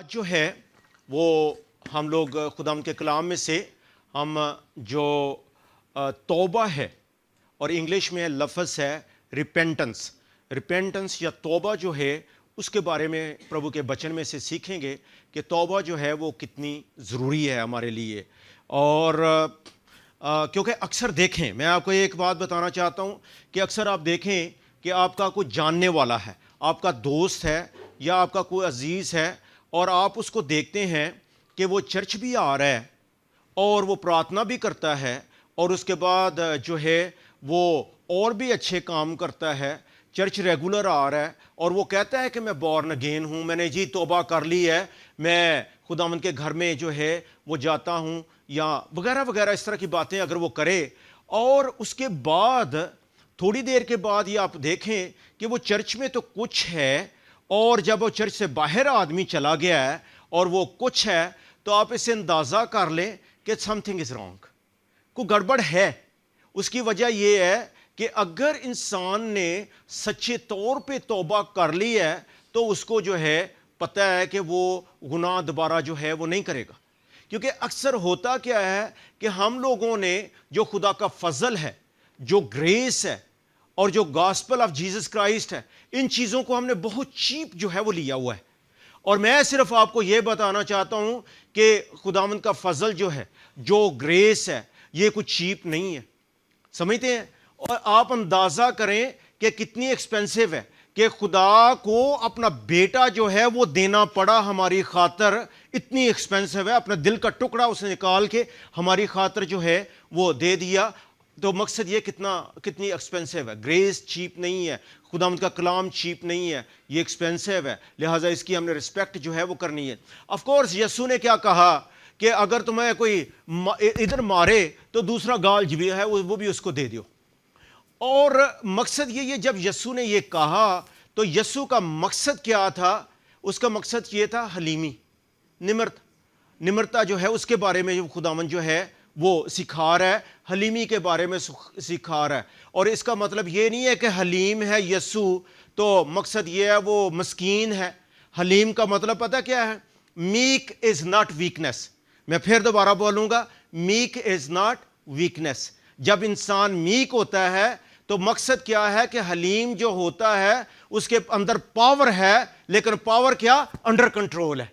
جو ہے وہ ہم لوگ خدا کے کلام میں سے ہم جو توبہ ہے، اور انگلش میں لفظ ہے ریپینٹنس یا توبہ جو ہے، اس کے بارے میں پربھو کے بچن میں سے سیکھیں گے کہ توبہ جو ہے وہ کتنی ضروری ہے ہمارے لیے۔ اور کیونکہ اکثر دیکھیں، میں آپ کو ایک بات بتانا چاہتا ہوں کہ اکثر آپ دیکھیں کہ آپ کا کوئی جاننے والا ہے، آپ کا دوست ہے یا آپ کا کوئی عزیز ہے، اور آپ اس کو دیکھتے ہیں کہ وہ چرچ بھی آ رہا ہے اور وہ پرارتھنا بھی کرتا ہے، اور اس کے بعد جو ہے وہ اور بھی اچھے کام کرتا ہے، چرچ ریگولر آ رہا ہے، اور وہ کہتا ہے کہ میں بورن اگین ہوں، میں نے جی توبہ کر لی ہے، میں خداوند کے گھر میں جو ہے وہ جاتا ہوں، یا وغیرہ وغیرہ اس طرح کی باتیں اگر وہ کرے، اور اس کے بعد تھوڑی دیر کے بعد یہ آپ دیکھیں کہ وہ چرچ میں تو کچھ ہے، اور جب وہ چرچ سے باہر آدمی چلا گیا ہے اور وہ کچھ ہے، تو آپ اسے اندازہ کر لیں کہ سم تھنگ از رانگ، کوئی گڑبڑ ہے۔ اس کی وجہ یہ ہے کہ اگر انسان نے سچے طور پہ توبہ کر لی ہے تو اس کو جو ہے پتہ ہے کہ وہ گناہ دوبارہ جو ہے وہ نہیں کرے گا۔ کیونکہ اکثر ہوتا کیا ہے کہ ہم لوگوں نے جو خدا کا فضل ہے، جو گریس ہے، اور جو گاسپل آف جیسس کرائسٹ ہے، ان چیزوں کو ہم نے بہت چیپ جو ہے وہ لیا ہوا ہے۔ اور میں صرف آپ کو یہ بتانا چاہتا ہوں کہ خداوند کا فضل جو ہے، جو گریس ہے، یہ کچھ چیپ نہیں ہے، سمجھتے ہیں؟ اور آپ اندازہ کریں کہ کتنی ایکسپینسو ہے کہ خدا کو اپنا بیٹا جو ہے وہ دینا پڑا ہماری خاطر، اتنی ایکسپینسو ہے، اپنا دل کا ٹکڑا اس نے نکال کے ہماری خاطر جو ہے وہ دے دیا۔ تو مقصد یہ کتنی ایکسپینسو ہے۔ گریس چیپ نہیں ہے، خداوند کا کلام چیپ نہیں ہے، یہ ایکسپینسو ہے، لہٰذا اس کی ہم نے رسپیکٹ جو ہے وہ کرنی ہے۔ آف کورس یسوع نے کیا کہا کہ اگر تمہیں کوئی ادھر مارے تو دوسرا گال جو بھی ہے وہ بھی اس کو دے دیو۔ اور مقصد یہ جب یسوع نے یہ کہا تو یسوع کا مقصد کیا تھا؟ اس کا مقصد یہ تھا حلیمی، نمرتا جو ہے اس کے بارے میں خداوند جو ہے وہ سکھا رہا ہے، حلیمی کے بارے میں سکھا رہا ہے۔ اور اس کا مطلب یہ نہیں ہے کہ حلیم ہے یسوع تو مقصد یہ ہے وہ مسکین ہے۔ حلیم کا مطلب پتہ کیا ہے؟ Make is not weakness. میں پھر دوبارہ بولوں گا، میک از ناٹ ویکنیس۔ جب انسان میک ہوتا ہے تو مقصد کیا ہے کہ حلیم جو ہوتا ہے اس کے اندر پاور ہے، لیکن پاور کیا؟ انڈر کنٹرول ہے۔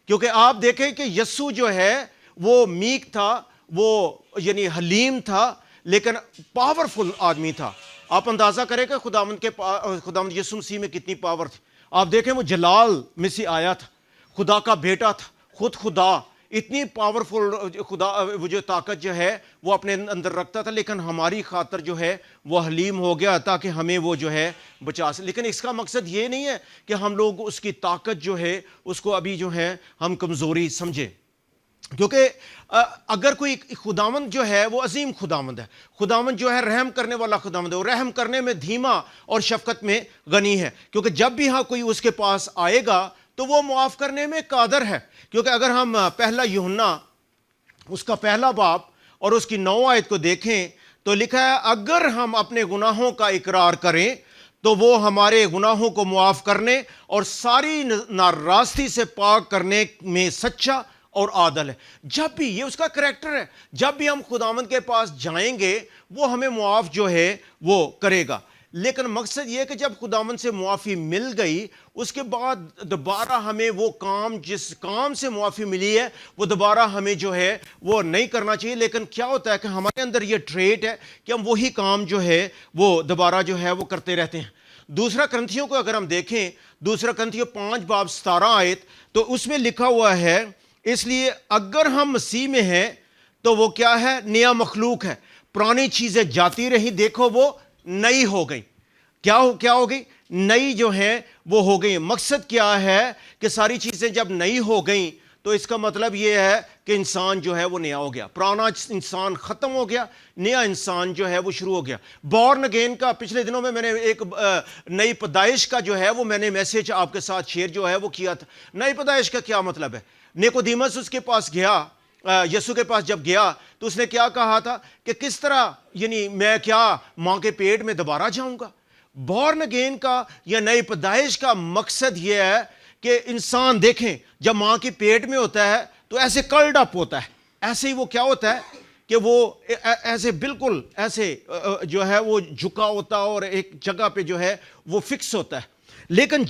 کیونکہ آپ دیکھیں کہ یسوع جو ہے وہ میک تھا، وہ یعنی حلیم تھا، لیکن پاورفل آدمی تھا۔ آپ اندازہ کریں کہ خداوند یسوع مسیح میں کتنی پاور تھی۔ آپ دیکھیں وہ جلال میں سے آیا تھا، خدا کا بیٹا تھا، خود خدا، اتنی پاورفل خدا وہ جو طاقت جو ہے وہ اپنے اندر رکھتا تھا، لیکن ہماری خاطر جو ہے وہ حلیم ہو گیا تاکہ ہمیں وہ جو ہے بچا سکے۔ لیکن اس کا مقصد یہ نہیں ہے کہ ہم لوگ اس کی طاقت جو ہے اس کو ابھی جو ہے ہم کمزوری سمجھیں، کیونکہ اگر کوئی خداوند جو ہے وہ عظیم خداوند ہے، خداوند جو ہے رحم کرنے والا خداوند ہے، وہ رحم کرنے میں دھیما اور شفقت میں غنی ہے، کیونکہ جب بھی ہاں کوئی اس کے پاس آئے گا تو وہ معاف کرنے میں قادر ہے۔ کیونکہ اگر ہم پہلا یوحنا اس کا پہلا باب اور اس کی 9 آیت کو دیکھیں تو لکھا ہے اگر ہم اپنے گناہوں کا اقرار کریں تو وہ ہمارے گناہوں کو معاف کرنے اور ساری ناراستی سے پاک کرنے میں سچا اور عادل ہے۔ جب بھی یہ اس کا کریکٹر ہے، جب بھی ہم خداوند کے پاس جائیں گے وہ ہمیں معاف جو ہے وہ کرے گا۔ لیکن مقصد یہ کہ جب خداوند سے معافی مل گئی اس کے بعد دوبارہ ہمیں وہ کام، جس کام سے معافی ملی ہے وہ دوبارہ ہمیں جو ہے وہ نہیں کرنا چاہیے۔ لیکن کیا ہوتا ہے کہ ہمارے اندر یہ ٹریٹ ہے کہ ہم وہی کام جو ہے وہ دوبارہ جو ہے وہ کرتے رہتے ہیں۔ دوسرا کرنتھیوں کو اگر ہم دیکھیں، دوسرا کرنتھیوں 5 باب 17 آیت، تو اس میں لکھا ہوا ہے اس لیے اگر ہم مسیح میں ہیں تو وہ کیا ہے؟ نیا مخلوق ہے، پرانی چیزیں جاتی رہی، دیکھو وہ نئی ہو گئی۔ کیا ہو گئی؟ نئی جو ہیں وہ ہو گئی۔ مقصد کیا ہے کہ ساری چیزیں جب نئی ہو گئیں تو اس کا مطلب یہ ہے کہ انسان جو ہے وہ نیا ہو گیا، پرانا انسان ختم ہو گیا، نیا انسان جو ہے وہ شروع ہو گیا۔ بورن اگین کا پچھلے دنوں میں نے ایک نئی پیدائش کا جو ہے وہ میں نے میسج آپ کے ساتھ شیئر جو ہے وہ کیا تھا۔ نئی پیدائش کا کیا مطلب ہے؟ نیکودیمس اس کے پاس گیا، یسوع کے پاس جب گیا تو اس نے کیا کہا تھا کہ کس طرح، یعنی میں کیا ماں کے پیٹ میں دوبارہ جاؤں گا؟ بورن اگین کا یا نئی پیدائش کا مقصد یہ ہے کہ انسان دیکھیں جب ماں کے پیٹ میں ہوتا ہے تو ایسے کرلڈ اپ ہوتا ہے, ایسے ہی وہ کیا ہوتا ہے کہ وہ ایسے بالکل ایسے جو ہے وہ جھکا ہوتا ہے اور ایک جگہ پہ جو ہے وہ فکس ہوتا ہے. لیکن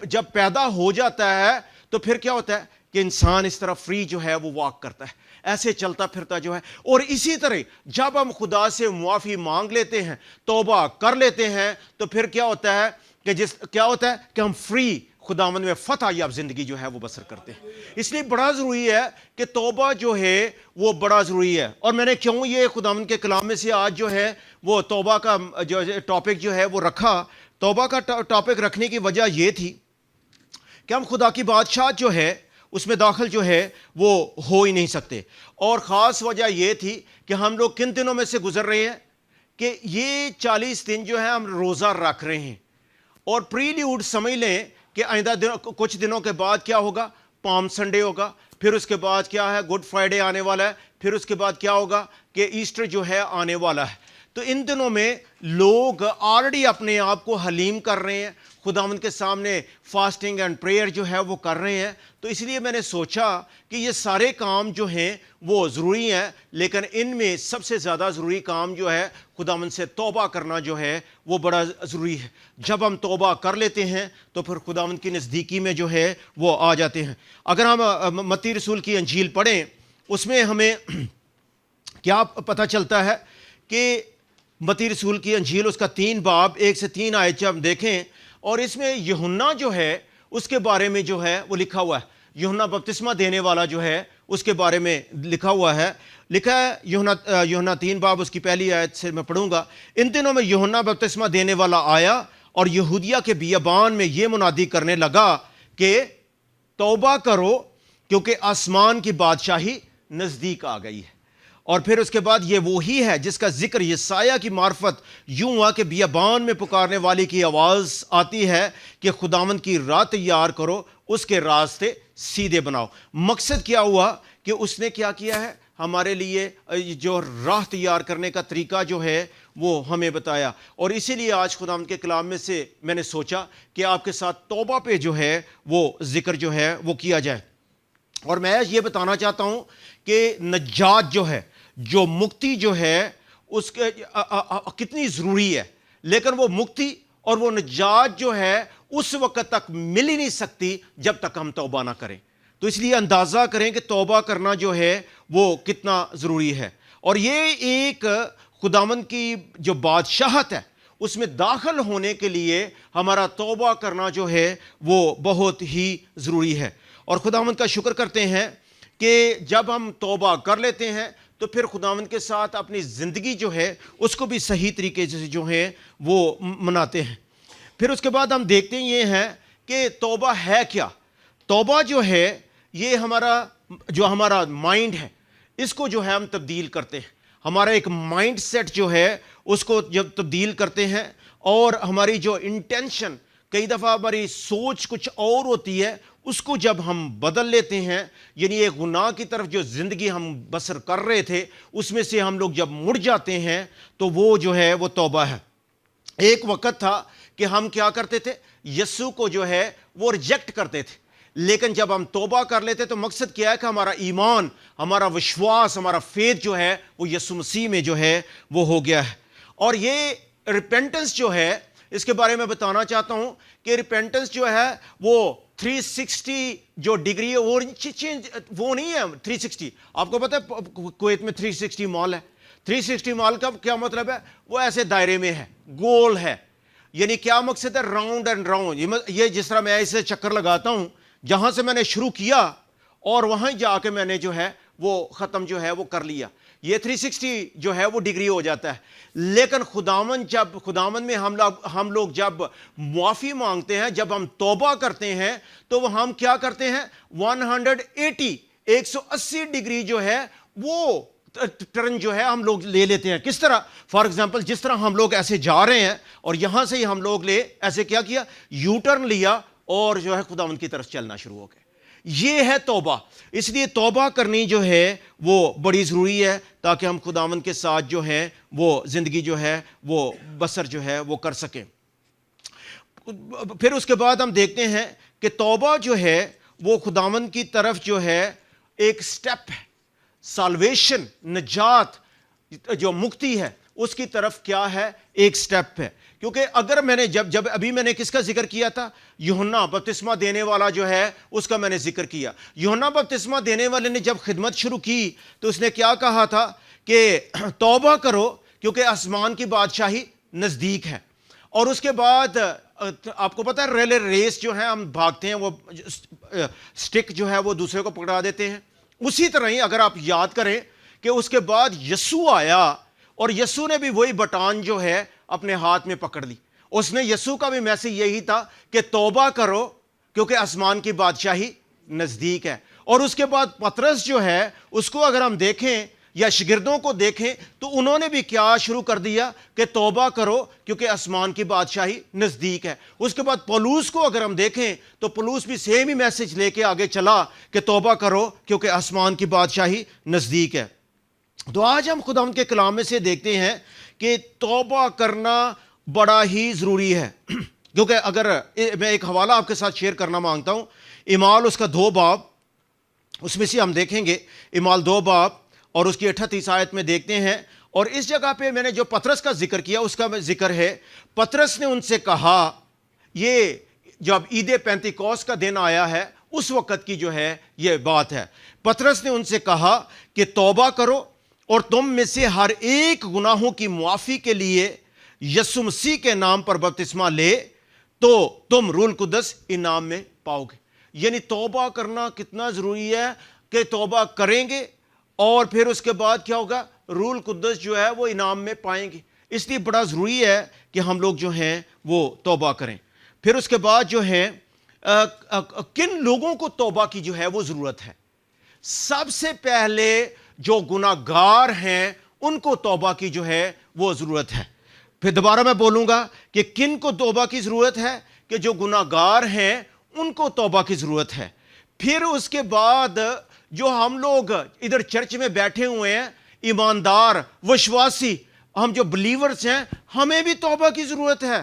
جب پیدا ہو جاتا ہے تو پھر کیا ہوتا ہے کہ انسان اس طرح فری جو ہے وہ واک کرتا ہے, ایسے چلتا پھرتا جو ہے. اور اسی طرح جب ہم خدا سے معافی مانگ لیتے ہیں, توبہ کر لیتے ہیں, تو پھر کیا ہوتا ہے کہ ہم فری خداوند میں فتح یاب زندگی جو ہے وہ بسر کرتے ہیں. اس لیے بڑا ضروری ہے کہ توبہ جو ہے وہ بڑا ضروری ہے. اور میں نے کیوں یہ خداوند کے کلام میں سے آج جو ہے وہ توبہ کا جو ٹاپک جو ہے وہ رکھا, توبہ کا ٹاپک رکھنے کی وجہ یہ تھی کہ ہم خدا کی بادشاہت جو ہے اس میں داخل جو ہے وہ ہو ہی نہیں سکتے. اور خاص وجہ یہ تھی کہ ہم لوگ کن دنوں میں سے گزر رہے ہیں کہ یہ 40 دن جو ہے ہم روزہ رکھ رہے ہیں, اور پریلیوڈ سمجھ لیں کہ آئندہ کچھ دنوں کے بعد کیا ہوگا, پام سنڈے ہوگا, پھر اس کے بعد کیا ہے گڈ فرائیڈے آنے والا ہے, پھر اس کے بعد کیا ہوگا کہ ایسٹر جو ہے آنے والا ہے. تو ان دنوں میں لوگ آلریڈی اپنے آپ کو حلیم کر رہے ہیں, خداوند کے سامنے فاسٹنگ اینڈ پریئر جو ہے وہ کر رہے ہیں. تو اس لیے میں نے سوچا کہ یہ سارے کام جو ہیں وہ ضروری ہیں, لیکن ان میں سب سے زیادہ ضروری کام جو ہے خداوند سے توبہ کرنا جو ہے وہ بڑا ضروری ہے. جب ہم توبہ کر لیتے ہیں تو پھر خداوند کی نزدیکی میں جو ہے وہ آ جاتے ہیں. اگر ہم متی رسول کی انجیل پڑھیں, اس میں ہمیں کیا پتہ چلتا ہے کہ متی رسول کی انجیل اس کا 3 باب 1 سے 3 آیت جب ہم دیکھیں, اور اس میں یوحنا جو ہے اس کے بارے میں جو ہے وہ لکھا ہوا ہے. یوحنا بپتسمہ دینے والا جو ہے اس کے بارے میں لکھا ہوا ہے. لکھا ہے یوحنا 3 باب اس کی پہلی آیت سے میں پڑھوں گا. ان دنوں میں یوحنا بپتسمہ دینے والا آیا اور یہودیہ کے بیابان میں یہ منادی کرنے لگا کہ توبہ کرو کیونکہ آسمان کی بادشاہی نزدیک آ گئی ہے. اور پھر اس کے بعد یہ وہی ہے جس کا ذکر یسایہ کی معرفت یوں ہوا کہ بیابان میں پکارنے والی کی آواز آتی ہے کہ خداوند کی راہ تیار کرو, اس کے راستے سیدھے بناؤ. مقصد کیا ہوا کہ اس نے کیا کیا ہے, ہمارے لیے جو راہ تیار کرنے کا طریقہ جو ہے وہ ہمیں بتایا. اور اسی لیے آج خداوند کے کلام میں سے میں نے سوچا کہ آپ کے ساتھ توبہ پہ جو ہے وہ ذکر جو ہے وہ کیا جائے. اور میں یہ بتانا چاہتا ہوں کہ نجات جو ہے, جو مکتی جو ہے اس کے کتنی ضروری ہے, لیکن وہ مکتی اور وہ نجات جو ہے اس وقت تک مل ہی نہیں سکتی جب تک ہم توبہ نہ کریں. تو اس لیے اندازہ کریں کہ توبہ کرنا جو ہے وہ کتنا ضروری ہے. اور یہ ایک خداوند کی جو بادشاہت ہے اس میں داخل ہونے کے لیے ہمارا توبہ کرنا جو ہے وہ بہت ہی ضروری ہے. اور خداوند کا شکر کرتے ہیں کہ جب ہم توبہ کر لیتے ہیں تو پھر خداوند کے ساتھ اپنی زندگی جو ہے اس کو بھی صحیح طریقے سے جو ہے وہ مناتے ہیں. پھر اس کے بعد ہم دیکھتے ہیں یہ ہے کہ توبہ ہے کیا. توبہ جو ہے یہ ہمارا مائنڈ ہے, اس کو جو ہے ہم تبدیل کرتے ہیں. ہمارا ایک مائنڈ سیٹ جو ہے اس کو جب تبدیل کرتے ہیں, اور ہماری جو انٹینشن, کئی دفعہ ہماری سوچ کچھ اور ہوتی ہے, اس کو جب ہم بدل لیتے ہیں, یعنی ایک گناہ کی طرف جو زندگی ہم بسر کر رہے تھے اس میں سے ہم لوگ جب مڑ جاتے ہیں تو وہ جو ہے وہ توبہ ہے. ایک وقت تھا کہ ہم کیا کرتے تھے, یسوع کو جو ہے وہ ریجیکٹ کرتے تھے, لیکن جب ہم توبہ کر لیتے تو مقصد کیا ہے کہ ہمارا ایمان, ہمارا وشواس, ہمارا فیتھ جو ہے وہ یسوع مسیح میں جو ہے وہ ہو گیا ہے. اور یہ ریپینٹنس جو ہے اس کے بارے میں بتانا چاہتا ہوں کہ ریپینٹنس جو ہے وہ 360 جو ڈگری ہے وہ نہیں ہے 360. آپ کو پتہ ہے کویت میں 360 مال ہے. 360 مال کا کیا مطلب ہے, وہ ایسے دائرے میں ہے, گول ہے. یعنی کیا مقصد ہے, راؤنڈ اینڈ راؤنڈ. یہ جس طرح میں اسے چکر لگاتا ہوں, جہاں سے میں نے شروع کیا اور وہیں جا کے میں نے جو ہے وہ ختم جو ہے وہ کر لیا, یہ 360 جو ہے وہ ڈگری ہو جاتا ہے. لیکن خداوند میں ہم لوگ جب معافی مانگتے ہیں, جب ہم توبہ کرتے ہیں تو ہم کیا کرتے ہیں, 180 ڈگری جو ہے وہ ٹرن جو ہے ہم لوگ لے لیتے ہیں. کس طرح, فار ایگزامپل جس طرح ہم لوگ ایسے جا رہے ہیں اور یہاں سے ہی ہم لوگ ایسے کیا یو ٹرن لیا اور جو ہے خداوند کی طرف چلنا شروع ہو گئے. یہ ہے توبہ. اس لیے توبہ کرنی جو ہے وہ بڑی ضروری ہے تاکہ ہم خداوند کے ساتھ جو ہے وہ زندگی جو ہے وہ بسر جو ہے وہ کر سکیں. پھر اس کے بعد ہم دیکھتے ہیں کہ توبہ جو ہے وہ خداوند کی طرف جو ہے ایک سٹیپ ہے، سالویشن، نجات، جو مکتی ہے اس کی طرف کیا ہے، ایک سٹیپ ہے. کیونکہ اگر میں نے جب ابھی میں نے کس کا ذکر کیا تھا، یوحنا بپتسمہ دینے والا جو ہے اس کا میں نے ذکر کیا. یوحنا بپتسمہ دینے والے نے جب خدمت شروع کی تو اس نے کیا کہا تھا کہ توبہ کرو کیونکہ آسمان کی بادشاہی نزدیک ہے. اور اس کے بعد آپ کو پتہ ہے ریلے ریس جو ہے ہم بھاگتے ہیں، وہ سٹک جو ہے وہ دوسرے کو پکڑا دیتے ہیں. اسی طرح ہی اگر آپ یاد کریں کہ اس کے بعد یسوع آیا اور یسوع نے بھی وہی بٹان جو ہے اپنے ہاتھ میں پکڑ لی. اس نے یسوع کا بھی میسج یہی تھا کہ توبہ کرو کیونکہ آسمان کی بادشاہی نزدیک ہے. اور اس کے بعد پطرس جو ہے اس کو اگر ہم دیکھیں یا شاگردوں کو دیکھیں تو انہوں نے بھی کیا شروع کر دیا کہ توبہ کرو کیونکہ آسمان کی بادشاہی نزدیک ہے. اس کے بعد پولوس کو اگر ہم دیکھیں تو پولوس بھی سیم ہی میسج لے کے آگے چلا کہ توبہ کرو کیونکہ آسمان کی بادشاہی نزدیک ہے. تو آج ہم خداوند کے کلام میں سے دیکھتے ہیں کہ توبہ کرنا بڑا ہی ضروری ہے. کیونکہ اگر میں ایک حوالہ آپ کے ساتھ شیئر کرنا مانگتا ہوں، اعمال اس کا 2 باب، اس میں سے ہم دیکھیں گے اعمال 2 باب اور اس کی 38 آیت میں دیکھتے ہیں. اور اس جگہ پہ میں نے جو پطرس کا ذکر کیا اس کا ذکر ہے. پطرس نے ان سے کہا، یہ جب عید پینتیکوس کا دن آیا ہے اس وقت کی جو ہے یہ بات ہے. پطرس نے ان سے کہا کہ توبہ کرو اور تم میں سے ہر ایک گناہوں کی معافی کے لیے یسوع مسیح کے نام پر بپتسمہ لے تو تم روح القدس انعام میں پاؤ گے. یعنی توبہ کرنا کتنا ضروری ہے کہ توبہ کریں گے اور پھر اس کے بعد کیا ہوگا، روح القدس جو ہے وہ انعام میں پائیں گے. اس لیے بڑا ضروری ہے کہ ہم لوگ جو ہیں وہ توبہ کریں. پھر اس کے بعد جو ہے کن لوگوں کو توبہ کی جو ہے وہ ضرورت ہے. سب سے پہلے جو گناہ گار ہیں ان کو توبہ کی جو ہے وہ ضرورت ہے. پھر دوبارہ میں بولوں گا کہ کن کو توبہ کی ضرورت ہے، کہ جو گناہ گار ہیں ان کو توبہ کی ضرورت ہے. پھر اس کے بعد جو ہم لوگ ادھر چرچ میں بیٹھے ہوئے ہیں، ایماندار وشواسی، ہم جو بلیورز ہیں، ہمیں بھی توبہ کی ضرورت ہے.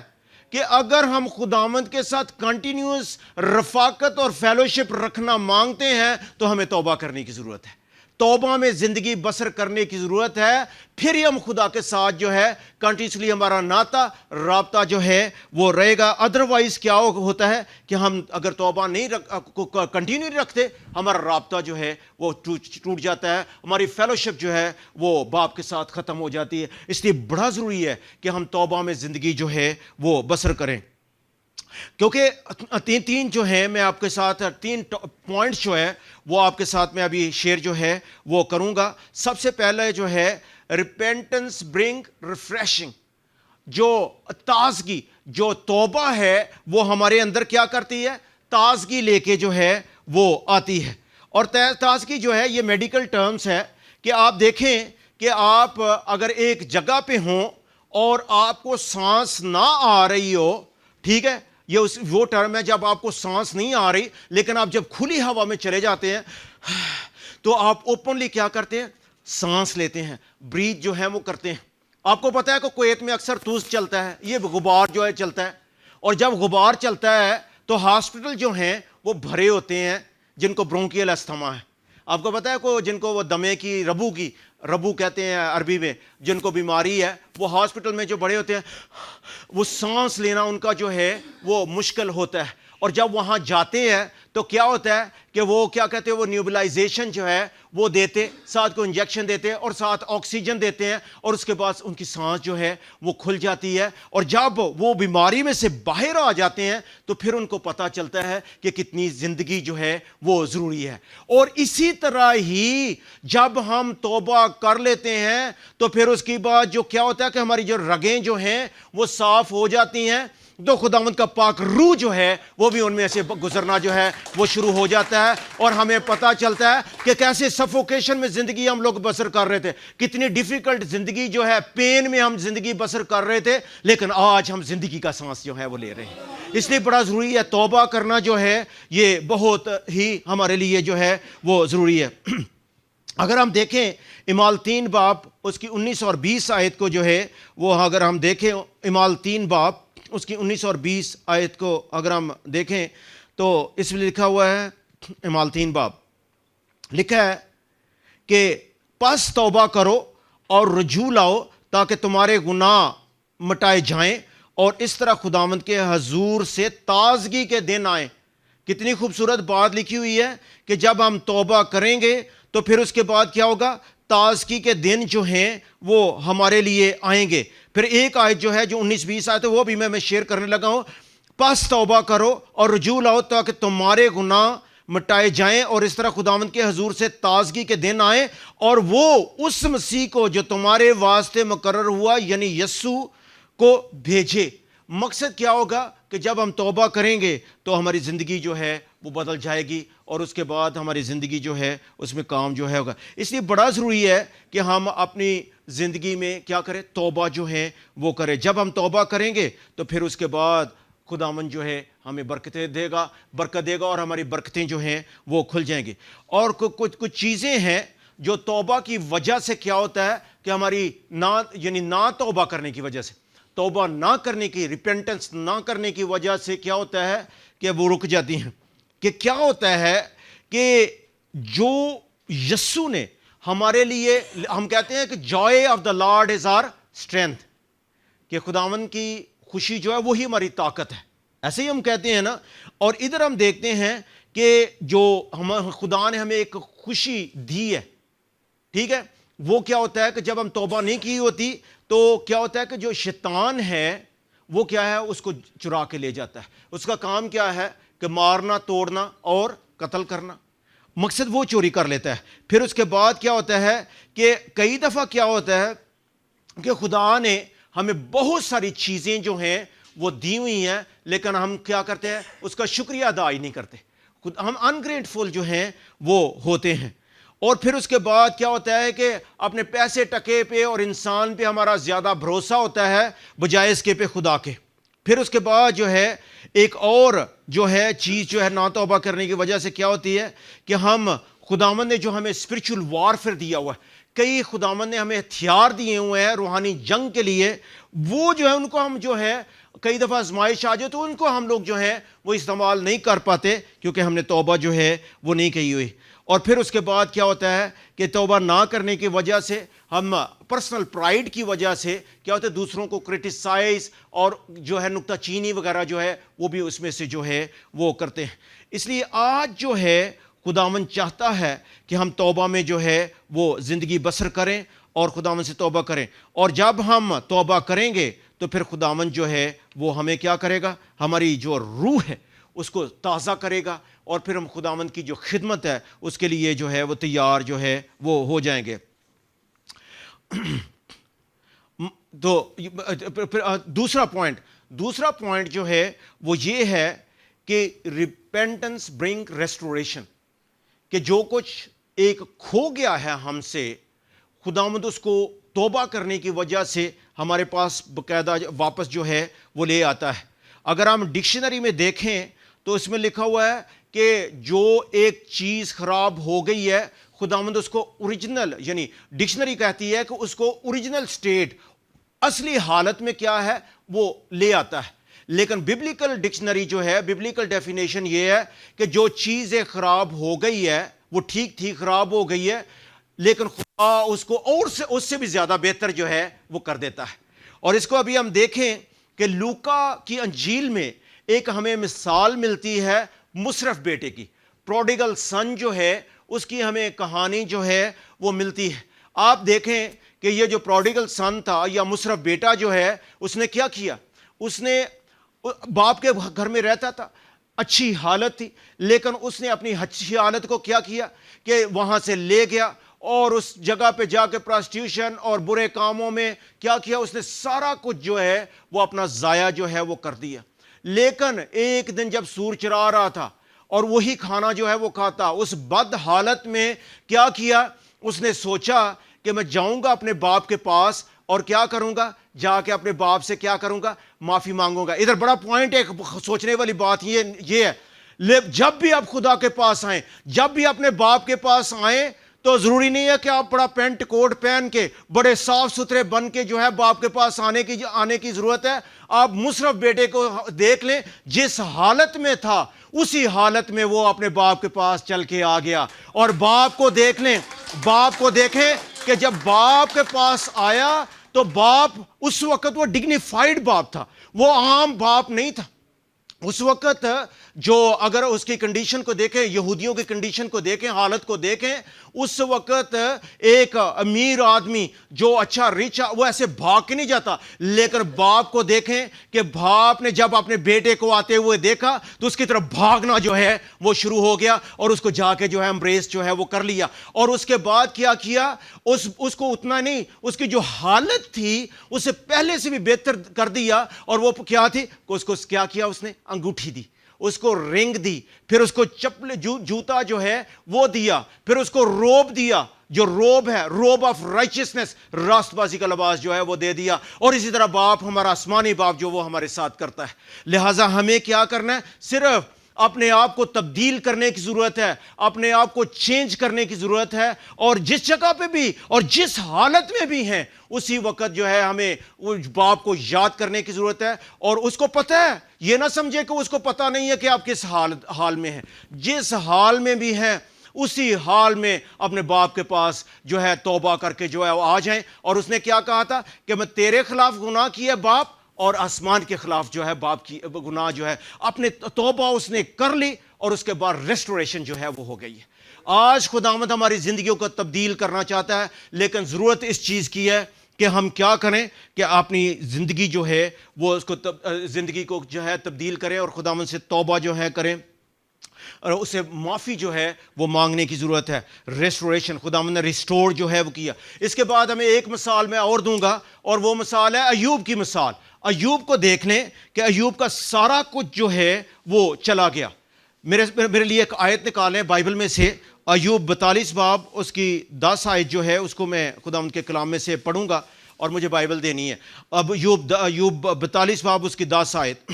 کہ اگر ہم خداوند کے ساتھ کنٹینیوس رفاقت اور فیلوشپ رکھنا مانگتے ہیں تو ہمیں توبہ کرنے کی ضرورت ہے، توبہ میں زندگی بسر کرنے کی ضرورت ہے. پھر ہی ہم خدا کے ساتھ جو ہے کنٹینیوسلی ہمارا ناطہ رابطہ جو ہے وہ رہے گا. ادروائز کیا ہوتا ہے کہ ہم اگر توبہ نہیں کنٹینیو نہیں رکھتے، ہمارا رابطہ جو ہے وہ ٹوٹ جاتا ہے، ہماری فیلوشپ جو ہے وہ باپ کے ساتھ ختم ہو جاتی ہے. اس لیے بڑا ضروری ہے کہ ہم توبہ میں زندگی جو ہے وہ بسر کریں. کیونکہ تین جو ہیں میں آپ کے ساتھ 3 پوائنٹس جو ہے وہ آپ کے ساتھ میں ابھی شیئر جو ہے وہ کروں گا. سب سے پہلے جو ہے ریپینٹنس برنگ ریفریشنگ، جو تازگی، جو توبہ ہے وہ ہمارے اندر کیا کرتی ہے، تازگی لے کے جو ہے وہ آتی ہے. اور تازگی جو ہے یہ میڈیکل ٹرمز ہے کہ آپ دیکھیں کہ آپ اگر ایک جگہ پہ ہوں اور آپ کو سانس نہ آ رہی ہو، ٹھیک ہے، یہ وہ ٹرم ہے جب آپ کو سانس نہیں آ رہی، لیکن آپ جب کھلی ہوا میں چلے جاتے ہیں تو آپ اوپنلی کیا کرتے ہیں، سانس لیتے ہیں، بریتھ جو ہے وہ کرتے ہیں. آپ کو پتہ ہے کہ کویت میں اکثر توس چلتا ہے، یہ غبار جو ہے چلتا ہے، اور جب غبار چلتا ہے تو ہاسپٹل جو ہیں وہ بھرے ہوتے ہیں جن کو برونکیل استھما ہے. آپ کو پتہ ہے کہ جن کو وہ دمے کی ربو کہتے ہیں عربی میں، جن کو بیماری ہے، وہ ہاسپٹل میں جو بڑے ہوتے ہیں، وہ سانس لینا ان کا جو ہے وہ مشکل ہوتا ہے. اور جب وہاں جاتے ہیں تو کیا ہوتا ہے کہ وہ کیا کہتے ہیں، وہ نیوبلائزیشن جو ہے وہ دیتے، ساتھ کو انجیکشن دیتے اور ساتھ آکسیجن دیتے ہیں، اور اس کے بعد ان کی سانس جو ہے وہ کھل جاتی ہے. اور جب وہ بیماری میں سے باہر آ جاتے ہیں تو پھر ان کو پتہ چلتا ہے کہ کتنی زندگی جو ہے وہ ضروری ہے. اور اسی طرح ہی جب ہم توبہ کر لیتے ہیں تو پھر اس کے بعد جو کیا ہوتا ہے کہ ہماری جو رگیں جو ہیں وہ صاف ہو جاتی ہیں، تو خداوند کا پاک روح جو ہے وہ بھی ان میں سے گزرنا جو ہے وہ شروع ہو جاتا ہے. اور ہمیں پتہ چلتا ہے کہ کیسے سفوکیشن میں زندگی ہم لوگ بسر کر رہے تھے، کتنی ڈیفیکلٹ زندگی جو ہے، پین میں ہم زندگی بسر کر رہے تھے، لیکن آج ہم زندگی کا سانس جو ہے وہ لے رہے ہیں. اس لیے بڑا ضروری ہے توبہ کرنا جو ہے یہ بہت ہی ہمارے لیے جو ہے وہ ضروری ہے. اگر ہم دیکھیں اعمال 3 باب اس کی 19 اور 20 آیت کو جو ہے وہ اگر ہم دیکھیں اعمال 3 باب اس کی 19 اور 20 آیت کو اگر ہم دیکھیں تو اس میں لکھا ہوا ہے اعمال 3 باب لکھا ہے کہ پس توبہ کرو اور رجوع لاؤ تاکہ تمہارے گناہ مٹائے جائیں اور اس طرح خداوند کے حضور سے تازگی کے دن آئیں. کتنی خوبصورت بات لکھی ہوئی ہے کہ جب ہم توبہ کریں گے تو پھر اس کے بعد کیا ہوگا؟ تازگی کے دن جو ہیں وہ ہمارے لیے آئیں گے. پھر ایک آیت جو ہے جو 19-20 آیت ہے وہ بھی میں شیئر کرنے لگا ہوں. پس توبہ کرو اور رجوع لاؤ تاکہ تمہارے گناہ مٹائے جائیں اور اس طرح خداوند کے حضور سے تازگی کے دن آئیں اور وہ اس مسیح کو جو تمہارے واسطے مقرر ہوا یعنی یسوع کو بھیجے. مقصد کیا ہوگا کہ جب ہم توبہ کریں گے تو ہماری زندگی جو ہے وہ بدل جائے گی اور اس کے بعد ہماری زندگی جو ہے اس میں کام جو ہے ہوگا. اس لیے بڑا ضروری ہے کہ ہم اپنی زندگی میں کیا کریں؟ توبہ جو ہے وہ کریں. جب ہم توبہ کریں گے تو پھر اس کے بعد خداوند جو ہے ہمیں برکت دے گا اور ہماری برکتیں جو ہیں وہ کھل جائیں گی. اور کچھ چیزیں ہیں جو توبہ کی وجہ سے کیا ہوتا ہے کہ ہماری نہ توبہ کرنے کی وجہ سے، توبہ نہ کرنے کی، ریپینٹنس نہ کرنے کی وجہ سے کیا ہوتا ہے کہ وہ رک جاتی ہیں. کہ کیا ہوتا ہے کہ جو یسوع نے ہمارے لیے، ہم کہتے ہیں کہ joy of the Lord is our strength, کہ خداوند کی خوشی جو ہے وہی ہماری طاقت ہے، ایسے ہی ہم کہتے ہیں نا. اور ادھر ہم دیکھتے ہیں کہ جو خدا نے ہمیں ایک خوشی دی ہے، ٹھیک ہے، وہ کیا ہوتا ہے کہ جب ہم توبہ نہیں کی ہوتی تو کیا ہوتا ہے کہ جو شیطان ہے وہ کیا ہے، اس کو چرا کے لے جاتا ہے. اس کا کام کیا ہے کہ مارنا، توڑنا اور قتل کرنا. مقصد وہ چوری کر لیتا ہے. پھر اس کے بعد کیا ہوتا ہے کہ کئی دفعہ کیا ہوتا ہے کہ خدا نے ہمیں بہت ساری چیزیں جو ہیں وہ دی ہوئی ہیں لیکن ہم کیا کرتے ہیں؟ اس کا شکریہ ادا ہی نہیں کرتے. ہم انگریٹفل جو ہیں وہ ہوتے ہیں. اور پھر اس کے بعد کیا ہوتا ہے کہ اپنے پیسے ٹکے پہ اور انسان پہ ہمارا زیادہ بھروسہ ہوتا ہے بجائے اس کے پہ خدا کے. پھر اس کے بعد جو ہے ایک اور جو ہے چیز جو ہے نا توبہ کرنے کی وجہ سے کیا ہوتی ہے کہ ہم خداوند نے جو ہمیں اسپرچول وارفیئر دیا ہوا ہے، کئی خداوند نے ہمیں ہتھیار دیے ہوئے ہیں روحانی جنگ کے لیے، وہ جو ہے ان کو ہم جو ہے کئی دفعہ آزمائش آ جائے تو ان کو ہم لوگ جو ہے وہ استعمال نہیں کر پاتے کیونکہ ہم نے توبہ جو ہے وہ نہیں کی ہوئی. اور پھر اس کے بعد کیا ہوتا ہے کہ توبہ نہ کرنے کی وجہ سے ہم پرسنل پرائیڈ کی وجہ سے کیا ہوتا ہے دوسروں کو کرٹیسائز اور جو ہے نکتہ چینی وغیرہ جو ہے وہ بھی اس میں سے جو ہے وہ کرتے ہیں. اس لیے آج جو ہے خداوند چاہتا ہے کہ ہم توبہ میں جو ہے وہ زندگی بسر کریں اور خداوند سے توبہ کریں. اور جب ہم توبہ کریں گے تو پھر خداوند جو ہے وہ ہمیں کیا کرے گا؟ ہماری جو روح ہے اس کو تازہ کرے گا اور پھر ہم خداوند کی جو خدمت ہے اس کے لیے جو ہے وہ تیار جو ہے وہ ہو جائیں گے. تو دوسرا پوائنٹ جو ہے وہ یہ ہے کہ ریپینٹنس برنگ ریسٹوریشن، کہ جو کچھ ایک کھو گیا ہے ہم سے خداوند اس کو توبہ کرنے کی وجہ سے ہمارے پاس باقاعدہ واپس جو ہے وہ لے آتا ہے. اگر ہم ڈکشنری میں دیکھیں تو اس میں لکھا ہوا ہے کہ جو ایک چیز خراب ہو گئی ہے خداوند اس کو اوریجنل، یعنی ڈکشنری کہتی ہے کہ اس کو اوریجنل سٹیٹ، اصلی حالت میں کیا ہے وہ لے آتا ہے. لیکن ببلیکل ڈکشنری جو ہے، ببلیکل ڈیفینیشن یہ ہے کہ جو چیزیں خراب ہو گئی ہے وہ ٹھیک خراب ہو گئی ہے لیکن خدا اس کو اور سے اس سے بھی زیادہ بہتر جو ہے وہ کر دیتا ہے. اور اس کو ابھی ہم دیکھیں کہ لوکا کی انجیل میں ایک ہمیں مثال ملتی ہے مصرف بیٹے کی، پروڈیگل سن جو ہے اس کی ہمیں کہانی جو ہے وہ ملتی ہے. آپ دیکھیں کہ یہ جو پروڈیگل سن تھا یا مصرف بیٹا جو ہے اس نے کیا کیا؟ اس نے باپ کے گھر میں رہتا تھا، اچھی حالت تھی، لیکن اس نے اپنی اچھی حالت کو کیا کیا کہ وہاں سے لے گیا اور اس جگہ پہ جا کے پراسٹیوشن اور برے کاموں میں کیا کیا، اس نے سارا کچھ جو ہے وہ اپنا ضائع جو ہے وہ کر دیا. لیکن ایک دن جب سور چرا رہا تھا اور وہی کھانا جو ہے وہ کھاتا، اس بد حالت میں کیا کیا؟ اس نے سوچا کہ میں جاؤں گا اپنے باپ کے پاس اور کیا کروں گا؟ جا کے اپنے باپ سے کیا کروں گا؟ معافی مانگوں گا. ادھر بڑا پوائنٹ ایک سوچنے والی بات یہ ہے، جب بھی آپ خدا کے پاس آئیں، جب بھی اپنے باپ کے پاس آئیں تو ضروری نہیں ہے کہ آپ بڑا پینٹ کوٹ پہن کے بڑے صاف ستھرے بن کے جو ہے باپ کے پاس آنے کی ضرورت ہے. آپ مصرف بیٹے کو دیکھ لیں, جس حالت میں تھا اسی حالت میں وہ اپنے باپ کے پاس چل کے آ گیا. اور باپ کو دیکھ لیں, باپ کو دیکھیں کہ جب باپ کے پاس آیا تو باپ اس وقت وہ ڈگنیفائیڈ باپ تھا, وہ عام باپ نہیں تھا. اس وقت جو اگر اس کی کنڈیشن کو دیکھیں, یہودیوں کی کنڈیشن کو دیکھیں, حالت کو دیکھیں, اس وقت ایک امیر آدمی جو اچھا ریچ وہ ایسے بھاگ کے نہیں جاتا. لیکن باپ کو دیکھیں کہ باپ نے جب اپنے بیٹے کو آتے ہوئے دیکھا تو اس کی طرف بھاگنا جو ہے وہ شروع ہو گیا, اور اس کو جا کے جو ہے امبریس جو ہے وہ کر لیا. اور اس کے بعد کیا اس کو اتنا نہیں, اس کی جو حالت تھی اس سے پہلے سے بھی بہتر کر دیا. اور وہ کیا تھی, اس کو کیا کیا, اس نے انگوٹھی دی, اس کو رنگ دی, پھر اس کو چپل جوتا جو ہے وہ دیا, پھر اس کو روب دیا, جو روب ہے, روب آف رائچسنس, راست بازی کا لباس جو ہے وہ دے دیا. اور اسی طرح باپ, ہمارا آسمانی باپ جو وہ ہمارے ساتھ کرتا ہے. لہٰذا ہمیں کیا کرنا ہے, صرف اپنے آپ کو تبدیل کرنے کی ضرورت ہے, اپنے آپ کو چینج کرنے کی ضرورت ہے. اور جس جگہ پہ بھی اور جس حالت میں بھی ہیں اسی وقت جو ہے ہمیں اس باپ کو یاد کرنے کی ضرورت ہے. اور اس کو پتہ ہے, یہ نہ سمجھے کہ اس کو پتہ نہیں ہے کہ آپ کس حال میں ہیں. جس حال میں بھی ہیں اسی حال میں اپنے باپ کے پاس جو ہے توبہ کر کے جو ہے وہ آ جائیں. اور اس نے کیا کہا تھا کہ میں تیرے خلاف گناہ کیا باپ, اور آسمان کے خلاف جو ہے باپ کی گناہ جو ہے, اپنے توبہ اس نے کر لی, اور اس کے بعد ریسٹوریشن جو ہے وہ ہو گئی ہے. آج خداوند ہماری زندگیوں کو تبدیل کرنا چاہتا ہے, لیکن ضرورت اس چیز کی ہے کہ ہم کیا کریں کہ اپنی زندگی جو ہے وہ اس کو زندگی کو جو ہے تبدیل کریں, اور خداوند سے توبہ جو ہے کریں, اور اسے معافی جو ہے وہ مانگنے کی ضرورت ہے. ریسٹوریشن, خداوند نے ریسٹور جو ہے وہ کیا. اس کے بعد ہمیں ایک مثال میں اور دوں گا, اور وہ مثال ہے ایوب کی مثال. ایوب کو دیکھ لیں کہ ایوب کا سارا کچھ جو ہے وہ چلا گیا. میرے لیے ایک آیت نکالیں بائبل میں سے, ایوب 42 باب اس کی 10 آیت جو ہے اس کو میں خداوند کے کلام میں سے پڑھوں گا, اور مجھے بائبل دینی ہے. اب ایوب 42 باب اس کی 10 آیت.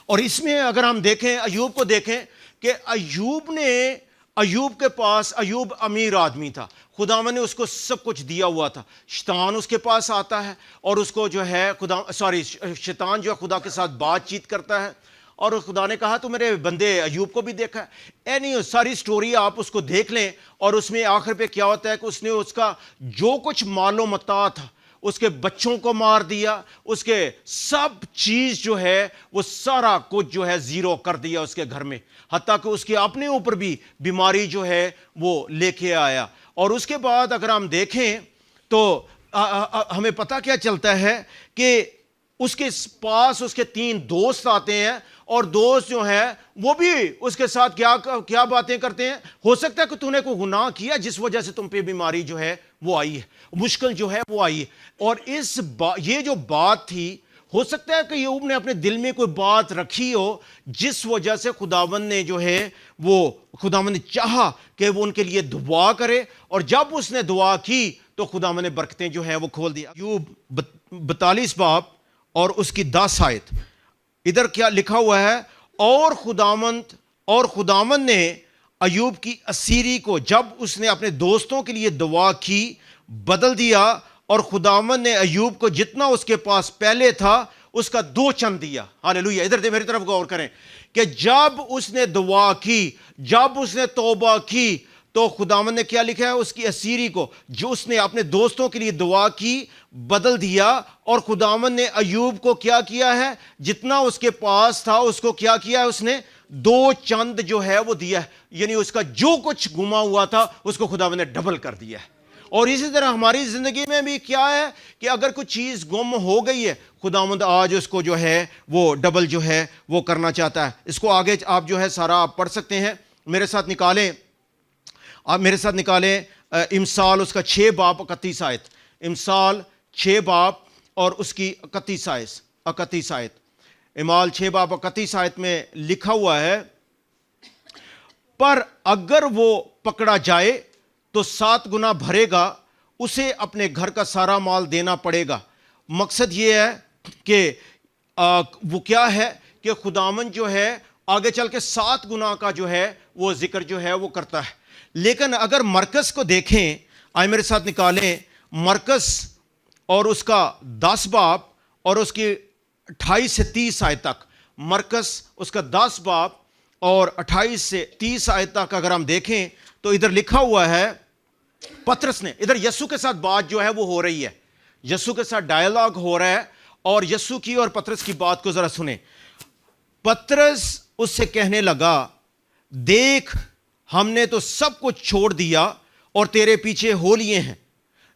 اور اس میں اگر ہم دیکھیں, ایوب کو دیکھیں کہ ایوب کے پاس, ایوب امیر آدمی تھا, خداوند نے اس کو سب کچھ دیا ہوا تھا. شیطان اس کے پاس آتا ہے اور اس کو جو ہے شیطان جو ہے خدا کے ساتھ بات چیت کرتا ہے, اور خدا نے کہا تو میرے بندے ایوب کو بھی دیکھا ہے. ساری سٹوری آپ اس کو دیکھ لیں, اور اس میں آخر پہ کیا ہوتا ہے کہ اس نے اس کا جو کچھ مال و متاع تھا, اس کے بچوں کو مار دیا, اس کے سب چیز جو ہے وہ سارا کچھ جو ہے زیرو کر دیا اس کے گھر میں, حتیٰ کہ اس کے اپنے اوپر بھی بیماری جو ہے وہ لے کے آیا. اور اس کے بعد اگر ہم دیکھیں تو ہمیں پتہ کیا چلتا ہے کہ اس کے پاس اس کے 3 دوست آتے ہیں, اور دوست جو ہیں وہ بھی اس کے ساتھ کیا باتیں کرتے ہیں. ہو سکتا ہے کہ تو نے کوئی گناہ کیا جس وجہ سے تم پہ بیماری جو ہے وہ آئی ہے, مشکل جو ہے وہ آئی ہے. اور یہ جو بات تھی, ہو سکتا ہے کہ ایوب نے اپنے دل میں کوئی بات رکھی ہو جس وجہ سے خداوند نے جو ہے وہ خداوند نے چاہا کہ وہ ان کے لیے دعا کرے, اور جب اس نے دعا کی تو خداوند نے برکتیں جو ہیں وہ کھول دی. ایوب 42 باب اور اس کی 10 آیت, ادھر کیا لکھا ہوا ہے, اور خداوند نے ایوب کی اسیری کو جب اس نے اپنے دوستوں کے لیے دعا کی بدل دیا, اور خداوند نے ایوب کو جتنا اس کے پاس پہلے تھا اس کا 2 چند دیا. ہاللیلویہ. ادھر میری طرف غور کریں کہ جب اس نے دعا کی, جب اس نے توبہ کی, تو خداوند نے کیا لکھا ہے, اس کی اسیری کو جو اس نے اپنے دوستوں کے لیے دعا کی بدل دیا, اور خداوند نے ایوب کو کیا کیا ہے, جتنا اس کے پاس تھا اس کو کیا کیا ہے, اس نے 2 چند جو ہے وہ دیا ہے. یعنی اس کا جو کچھ گما ہوا تھا اس کو خداوند نے ڈبل کر دیا ہے. اور اسی طرح ہماری زندگی میں بھی کیا ہے کہ اگر کوئی چیز گم ہو گئی ہے, خداوند آج اس کو جو ہے وہ ڈبل جو ہے وہ کرنا چاہتا ہے. اس کو آگے آپ جو ہے سارا آپ پڑھ سکتے ہیں, میرے ساتھ نکالیں, آپ میرے ساتھ نکالیں امثال اس کا 6 باب 31 آیت. امثال 6 باب اور اس کی 31 آیت. امثال 6 باب 31 آیت میں لکھا ہوا ہے, پر اگر وہ پکڑا جائے تو 7 گنا بھرے گا, اسے اپنے گھر کا سارا مال دینا پڑے گا. مقصد یہ ہے کہ وہ کیا ہے کہ خداوند جو ہے آگے چل کے 7 گنا کا جو ہے وہ ذکر جو ہے وہ کرتا ہے. لیکن اگر مرکز کو دیکھیں، آئے میرے ساتھ نکالیں مرکز اور اس کا 10 باب اور اس کی 28 سے 30 آیت تک، مرکز اس کا 10 باب اور 28 سے 30 آیت تک اگر ہم دیکھیں تو ادھر لکھا ہوا ہے، پطرس نے، ادھر یسوع کے ساتھ بات جو ہے وہ ہو رہی ہے، یسوع کے ساتھ ڈائلاگ ہو رہا ہے، اور یسوع کی اور پطرس کی بات کو ذرا سنیں۔ پطرس اس سے کہنے لگا، دیکھ ہم نے تو سب کچھ چھوڑ دیا اور تیرے پیچھے ہو لیے ہیں۔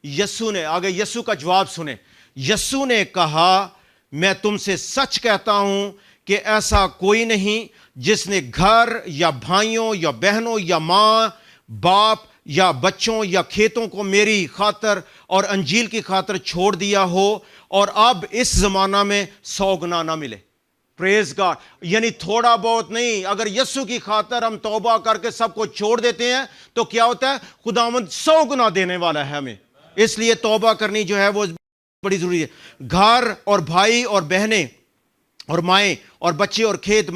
یسوع نے، آگے یسوع کا جواب سنیں، یسوع نے کہا، میں تم سے سچ کہتا ہوں کہ ایسا کوئی نہیں جس نے گھر یا بھائیوں یا بہنوں یا ماں باپ یا بچوں یا کھیتوں کو میری خاطر اور انجیل کی خاطر چھوڑ دیا ہو اور اب اس زمانہ میں 100 گنا نہ ملے۔ پریز گاڈ، یعنی تھوڑا بہت نہیں، اگر یسوع کی خاطر ہم توبہ کر کے سب کو چھوڑ دیتے ہیں تو کیا ہوتا ہے؟ خداوند 100 گنا دینے والا ہے ہمیں۔ اس لیے توبہ کرنی جو ہے وہ بڑی ضروری ہے۔ گھر اور بھائی اور بہنیں اور مائیں اور بچے اور کھیت،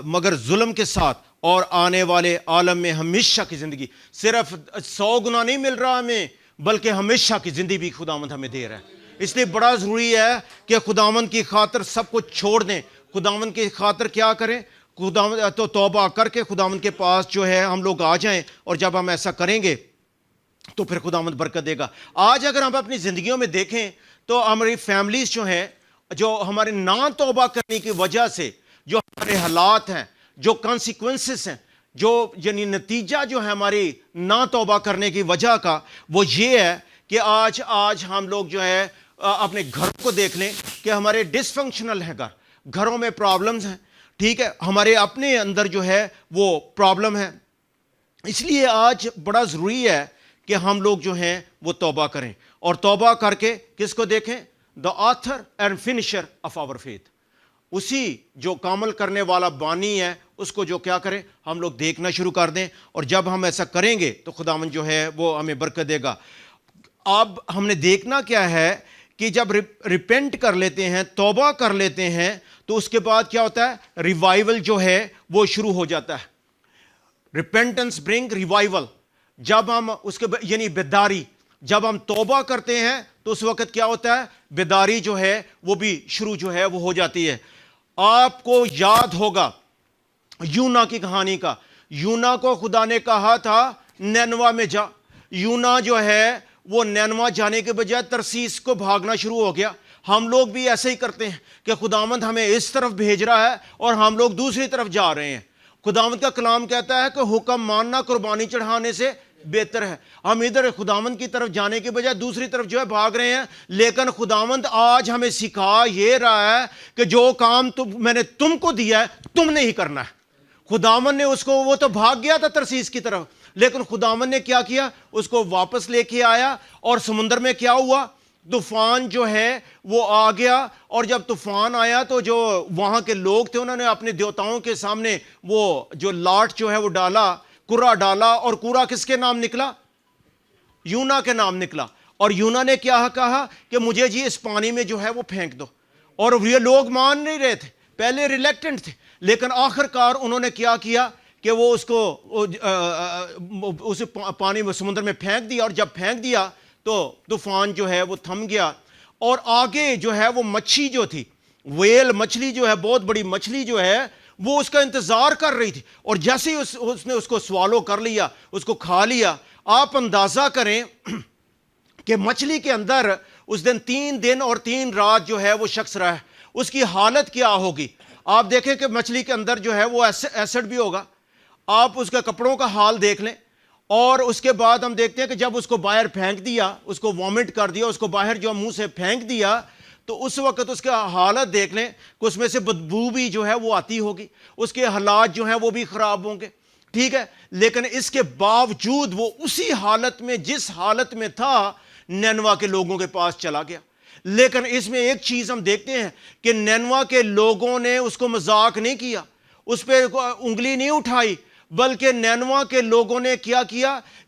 مگر ظلم کے ساتھ اور آنے والے عالم میں ہمیشہ کی زندگی۔ صرف 100 گنا نہیں مل رہا ہمیں، بلکہ ہمیشہ کی زندگی بھی خداوند ہمیں دے رہا ہے۔ اس لیے بڑا ضروری ہے کہ خداوند کی خاطر سب کچھ چھوڑ دیں۔ خداوند کی خاطر کیا کریں؟ خداوند تو توبہ کر کے خداوند کے پاس جو ہے ہم لوگ آ جائیں، اور جب ہم ایسا کریں گے تو پھر خداوند برکت دے گا۔ آج اگر ہم اپنی زندگیوں میں دیکھیں تو ہماری فیملیز جو ہیں، جو ہمارے نہ توبہ کرنے کی وجہ سے جو ہمارے حالات ہیں، جو کانسیکوینسز ہیں، جو یعنی نتیجہ جو ہے ہماری نہ توبہ کرنے کی وجہ کا، وہ یہ ہے کہ آج ہم لوگ جو ہے اپنے گھر کو دیکھ لیں کہ ہمارے ڈس فنکشنل ہیں، گھروں میں پرابلمز ہیں، ٹھیک ہے، ہمارے اپنے اندر جو ہے وہ پرابلم ہے۔ اس لیے آج بڑا ضروری ہے کہ ہم لوگ جو ہیں وہ توبہ کریں، اور توبہ کر کے کس کو دیکھیں؟ The author and finisher of our faith, اسی جو کامل کرنے والا بانی ہے، اس کو جو کیا کریں ہم لوگ دیکھنا شروع کر دیں، اور جب ہم ایسا کریں گے تو خداوند جو ہے وہ ہمیں برکت دے گا۔ اب ہم نے دیکھنا کیا ہے کہ جب ریپینٹ کر لیتے ہیں، توبہ کر لیتے ہیں، تو اس کے بعد کیا ہوتا ہے؟ ریوائول جو ہے وہ شروع ہو جاتا ہے۔ ریپینٹنس برنگ ریوائول، جب ہم اس کے یعنی بیداری، جب ہم توبہ کرتے ہیں تو اس وقت کیا ہوتا ہے؟ بیداری جو ہے وہ بھی شروع جو ہے وہ ہو جاتی ہے۔ آپ کو یاد ہوگا یونا کی کہانی کا، یونا کو خدا نے کہا تھا نینوا میں جا، یونا جو ہے وہ نینوا جانے کے بجائے ترسیس کو بھاگنا شروع ہو گیا۔ ہم لوگ بھی ایسے ہی کرتے ہیں کہ خداوند ہمیں اس طرف بھیج رہا ہے اور ہم لوگ دوسری طرف جا رہے ہیں۔ خداوند کا کلام کہتا ہے کہ حکم ماننا قربانی چڑھانے سے بہتر ہے۔ ہم ادھر خداوند کی طرف جانے کے بجائے دوسری طرف جو ہے بھاگ رہے ہیں، لیکن خداوند آج ہمیں سکھا یہ رہا ہے کہ جو کام میں نے تم کو دیا ہے تم نے ہی کرنا ہے۔ خداوند نے اس کو، وہ تو بھاگ گیا تھا ترسیس کی طرف، لیکن خداوند نے کیا کیا؟ اس کو واپس لے کے آیا، اور سمندر میں کیا ہوا؟ طوفان جو ہے وہ آ گیا، اور جب طوفان آیا تو جو وہاں کے لوگ تھے انہوں نے اپنے دیوتاؤں کے سامنے وہ جو لاٹ جو ہے وہ ڈالا، کورا ڈالا، اور کورا کس کے نام نکلا؟ یونا کے نام نکلا۔ اور یونا نے کیا کہا کہ مجھے جی اس پانی میں جو ہے وہ پھینک دو، اور یہ لوگ مان نہیں رہے تھے، پہلے ریلیکٹنٹ تھے، لیکن آخر کار انہوں نے کیا کہ وہ اس کو اسے پانی میں سمندر میں پھینک دیا، اور جب پھینک دیا تو طوفان جو ہے وہ تھم گیا، اور آگے جو ہے وہ مچھی جو تھی، ویل مچھلی جو ہے، بہت بڑی مچھلی جو ہے، وہ اس کا انتظار کر رہی تھی، اور جیسے ہی اس نے اس کو سوالو کر لیا، اس کو کھا لیا۔ آپ اندازہ کریں کہ مچھلی کے اندر اس دن 3 دن اور 3 رات جو ہے وہ شخص رہا ہے، اس کی حالت کیا ہوگی؟ آپ دیکھیں کہ مچھلی کے اندر جو ہے وہ ایسڈ بھی ہوگا، آپ اس کے کپڑوں کا حال دیکھ لیں، اور اس کے بعد ہم دیکھتے ہیں کہ جب اس کو باہر پھینک دیا، اس کو وامٹ کر دیا، اس کو باہر جو منہ سے پھینک دیا، تو اس وقت اس کا حالت دیکھ لیں کہ اس میں سے بدبو بھی جو ہے وہ آتی ہوگی، اس کے حالات جو ہیں وہ بھی خراب ہوں گے، ٹھیک ہے۔ لیکن اس کے باوجود وہ اسی حالت میں، جس حالت میں تھا، نینوا کے لوگوں کے پاس چلا گیا۔ لیکن اس میں ایک چیز ہم دیکھتے ہیں کہ نینوا کے لوگوں نے اس کو مذاق نہیں کیا، اس پہ انگلی نہیں اٹھائی، بلکہ نینوا کے لوگوں نے کیا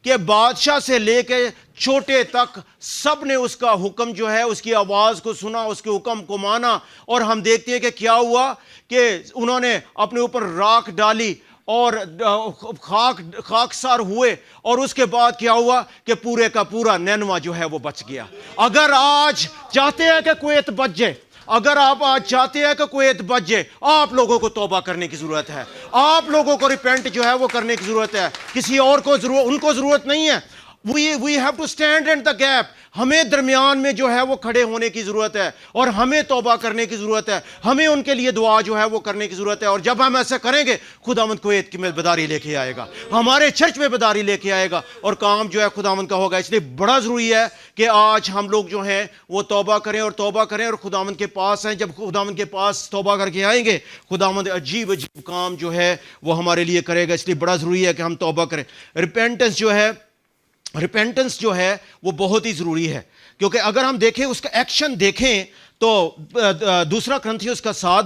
کہ بادشاہ سے لے کے چھوٹے تک سب نے اس کا حکم جو ہے، اس کی آواز کو سنا، اس کے حکم کو مانا، اور ہم دیکھتے ہیں کہ کیا ہوا کہ انہوں نے اپنے اوپر راکھ ڈالی، اور خاکسار ہوئے، اور اس کے بعد کیا ہوا کہ پورے کا پورا نینوا جو ہے وہ بچ گیا۔ اگر آج چاہتے ہیں کہ کویت بچ جائے، اگر آپ آج چاہتے ہیں کہ کویت بچ جائے، آپ لوگوں کو توبہ کرنے کی ضرورت ہے، آپ لوگوں کو ریپینٹ جو ہے وہ کرنے کی ضرورت ہے، کسی اور کو ان کو ضرورت نہیں ہے۔ we have to stand in the gap، ہمیں درمیان میں جو ہے وہ کھڑے ہونے کی ضرورت ہے، اور ہمیں توبہ کرنے کی ضرورت ہے، ہمیں ان کے لیے دعا جو ہے وہ کرنے کی ضرورت ہے۔ اور جب ہم ایسا کریں گے، خداوند کویت کی میں بیداری لے کے آئے گا، ہمارے چرچ میں بیداری لے کے آئے گا، اور کام جو ہے خداوند کا ہوگا۔ اس لیے بڑا ضروری ہے کہ آج ہم لوگ جو ہیں وہ توبہ کریں اور توبہ کریں اور خداوند کے پاس ہیں۔ جب خداوند کے پاس توبہ کر کے آئیں گے، خداوند عجیب عجیب کام جو ہے وہ ہمارے لیے کرے گا۔ اس لیے بڑا ضروری ہے کہ ہم توبہ کریں۔ ریپینٹنس جو ہے وہ بہت ہی ضروری ہے، کیونکہ اگر ہم دیکھیں اس کا ایکشن دیکھیں تو دوسرا کرنتھیوس کا 7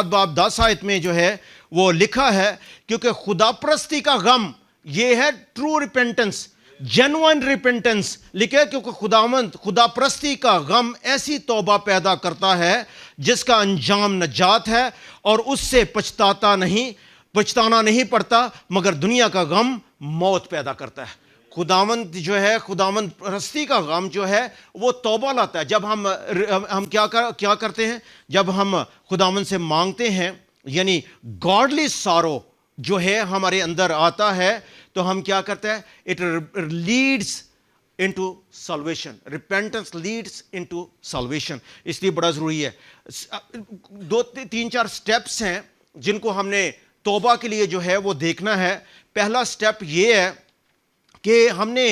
باب 10 آیت میں جو ہے وہ لکھا ہے، کیونکہ خدا پرستی کا غم یہ ہے ٹرو ریپینٹنس، جینوئن ریپینٹنس لکھے، کیونکہ خدا پرستی کا غم ایسی توبہ پیدا کرتا ہے جس کا انجام نجات ہے، اور اس سے پچھتانا نہیں پڑتا، مگر دنیا کا غم موت پیدا کرتا ہے۔ خداوند جو ہے، خداوند پرستی کا غم جو ہے وہ توبہ لاتا ہے۔ جب ہم کیا کرتے ہیں، جب ہم خداوند سے مانگتے ہیں، یعنی گاڈلی سارو جو ہے ہمارے اندر آتا ہے، تو ہم کیا کرتے ہیں، it leads into salvation, repentance leads into salvation. اس لیے بڑا ضروری ہے۔ 2-3-4 سٹیپس ہیں جن کو ہم نے توبہ کے لیے جو ہے وہ دیکھنا ہے۔ پہلا سٹیپ یہ ہے کہ ہم نے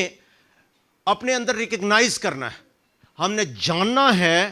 اپنے اندر ریکگنائز کرنا ہے، ہم نے جاننا ہے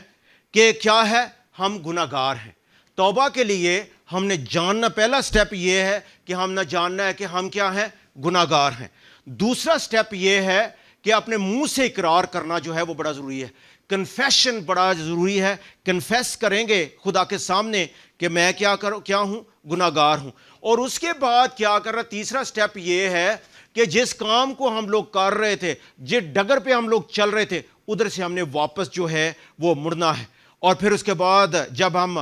کہ کیا ہے، ہم گناہ گار ہیں۔ توبہ کے لیے ہم نے جاننا، پہلا سٹیپ یہ ہے کہ ہم نے جاننا ہے کہ ہم کیا ہیں، گناہ گار ہیں۔ دوسرا سٹیپ یہ ہے کہ اپنے منہ سے اقرار کرنا جو ہے وہ بڑا ضروری ہے۔ کنفیشن بڑا ضروری ہے، کنفیس کریں گے خدا کے سامنے کہ میں کیا ہوں، گناہ گار ہوں۔ اور اس کے بعد کیا کر رہا، تیسرا سٹیپ یہ ہے کہ جس کام کو ہم لوگ کر رہے تھے، جس ڈگر پہ ہم لوگ چل رہے تھے، ادھر سے ہم نے واپس جو ہے وہ مڑنا ہے۔ اور پھر اس کے بعد جب ہم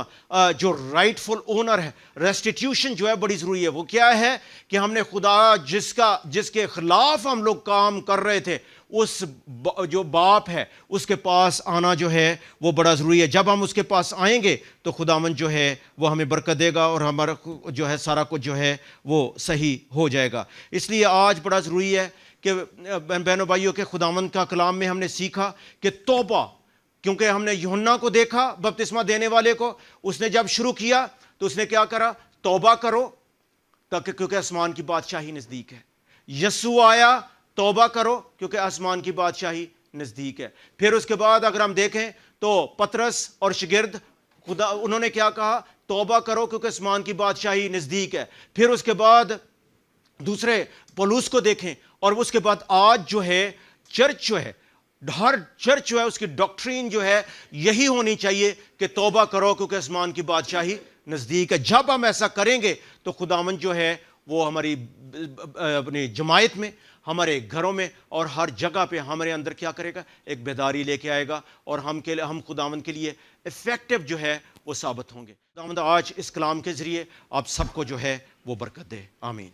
جو رائٹ فل اونر ہے، ریسٹیٹیوشن جو ہے بڑی ضروری ہے۔ وہ کیا ہے کہ ہم نے خدا جس کے خلاف ہم لوگ کام کر رہے تھے، اس جو باپ ہے اس کے پاس آنا جو ہے وہ بڑا ضروری ہے۔ جب ہم اس کے پاس آئیں گے تو خداوند جو ہے وہ ہمیں برکت دے گا، اور ہمارا جو ہے سارا کچھ جو ہے وہ صحیح ہو جائے گا۔ اس لیے آج بڑا ضروری ہے کہ بہنوں بھائیوں کے خداوند کا کلام میں ہم نے سیکھا کہ توبہ، کیونکہ ہم نے یوحنا کو دیکھا بپتسمہ دینے والے کو، اس نے جب شروع کیا تو اس نے کیا کرا، توبہ کرو کیونکہ آسمان کی بادشاہی نزدیک ہے۔ یسوع آیا، توبہ کرو کیونکہ آسمان کی بادشاہی نزدیک ہے۔ پھر اس کے بعد اگر ہم دیکھیں تو پطرس اور شاگرد انہوں نے کیا کہا، توبہ کرو کیونکہ آسمان کی بادشاہی نزدیک ہے۔ پھر اس کے بعد دوسرے پولس کو دیکھیں، اور اس کے بعد آج جو ہے چرچ جو ہے، ہر چرچ جو ہے اس کی ڈاکٹرین جو ہے یہی ہونی چاہیے کہ توبہ کرو کیونکہ آسمان کی بادشاہی نزدیک ہے۔ جب ہم ایسا کریں گے تو خداوند جو ہے وہ ہماری اپنی جماعت میں، ہمارے گھروں میں اور ہر جگہ پہ ہمارے اندر کیا کرے گا، ایک بیداری لے کے آئے گا، اور ہم خداوند کے لیے افیکٹو جو ہے وہ ثابت ہوں گے۔ خداوند آج اس کلام کے ذریعے آپ سب کو جو ہے وہ برکت دے، آمین۔